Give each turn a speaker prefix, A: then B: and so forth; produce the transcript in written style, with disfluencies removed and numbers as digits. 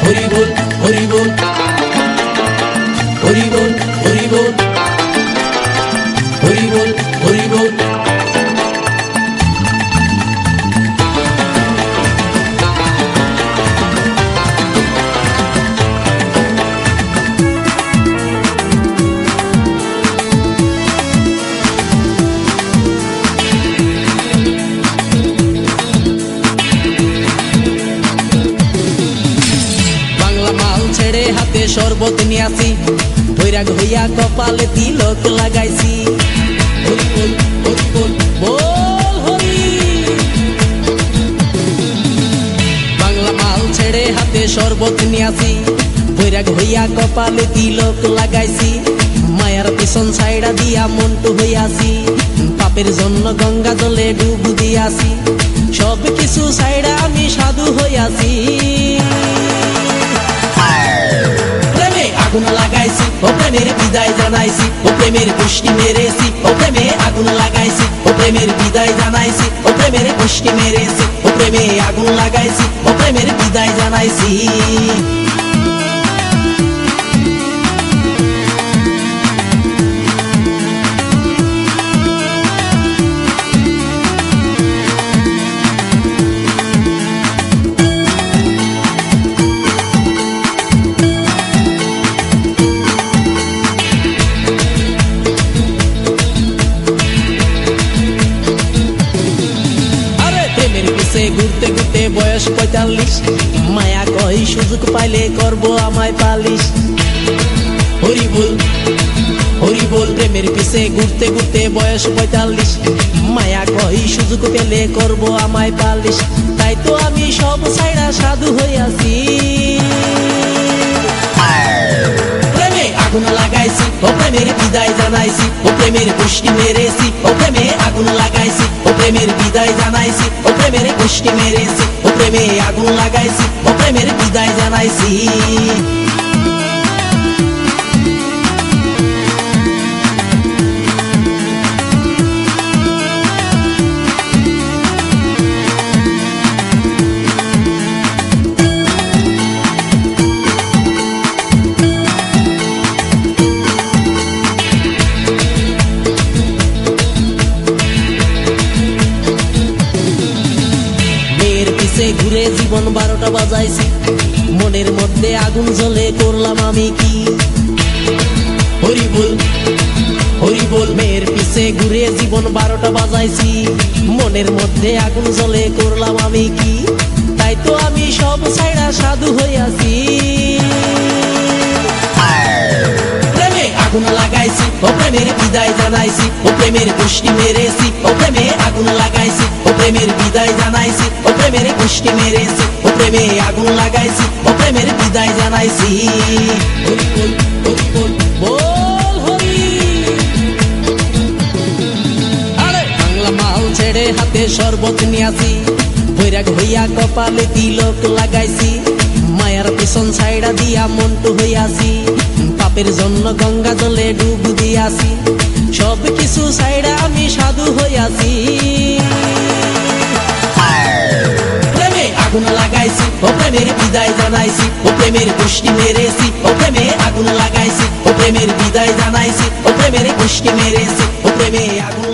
A: হরি বল হরি বল হরি বল হরি বল হরি বল হরি বল। ছেড়ে হাতে শরবত নিয়ে আসি, বৈরাগ হইয়া কপালে তিলক লাগাইছি। হরি বল হরি বল বল হরি। বাংলা মাল ছেড়ে হাতে শরবত নিয়ে আসি, বৈরাগ হইয়া কপালে তিলক লাগাইছি। মায়ার পিছন ছাইড়া দিয়া মন্টু হইয়াছি, পাপের জন্য গঙ্গা জলে ডুব দিয়াছি। সব কিছু ছাইড়া আমি সাধু হইয়াছি। আগুন লাগাইছি ও প্রেমের বিদায় জানাইছি, ও প্রেমের পুষ্টি মেরেছি, ও প্রেমে আগুন লাগাইছি, ও প্রেমের বিদায় জানাইছি, ও প্রেমের পুষ্টি মেরেছি, ও প্রেমে আগুন লাগাইছি, ও প্রেমের বিদায় জানাইছি। ঘুরতে ঘুরতে বয়স ৪৫, মায়া কই সুযোগ পাইলে করব আমায় পালিশ। হরি বল হরি বল। প্রেমের পিছে ঘুরতে ঘুরতে বয়স ৪৫, মায়া কই সুযোগ পেলে করব আমায় পালিশ। তাই তো আমি সব ছাইড়া সাধু হইয়াছি। প্রেমে আগুন লাগাইছি ও প্রেমের বিদায় জানাইছি, ও প্রেমের পুষ্টি মেরেছি, ও প্রেমে আগুন লাগাইছি, ও প্রেমের বিদায় জানাইছি, ও প্রেমের পুষ্টি মেরেছি, ও প্রেমে আগুন লাগাইছি, ও প্রেমের বিদায় জানাইছি। ঘুরে জীবন ১২টা বাজাইছি, মনের মধ্যে আগুন জ্বলে করলাম আমি কি। হরি বল হরি বল। মেয়ের পিছে ঘুরে জীবন ১২টা বাজাইছি, মনের মধ্যে আগুন জ্বলে করলাম আমি কি। তাই তো আমি সব ছাইড়া সাধু হইয়াছি। প্রেমে আগুন লাগাইছি ও প্রেমের বিদায় জানাইছি, ও প্রেমের পুষ্টি মেরেছি, ও প্রেমে আগুন লাগাইছি, ও প্রেমের বিদায় জানাইছি, ও প্রেমের পুষ্টি মেরেছি, ও প্রেমে আগুন লাগাইছি, ও প্রেমের বিদায় জানাইছি। হরি বল হরি বল বল হরি। আরে বাংলা মাল ছেড়ে হাতে শরবত নিয়াছি, বৈরাগ হইয়া কপালে তিলক লাগাইছি। মায়ার পিছন ছাইড়া দিয়া মন্টু হইয়াছি, পাপের জন্য গঙ্গা জলে ডুব দিয়াছি। সব কিছু ছাইড়া আমি সাধু হইয়াছি। প্রেমে আগুন লাগাইছি ও প্রেমের বিদায় জানাইছি, ও প্রেমের পুষ্টি মেরেছি, ও প্রেমে আগুন লাগাইছি, ও প্রেমের বিদায় জানাইছি, ও প্রেমের পুষ্টি মেরেছি, ও প্রেমে আগুন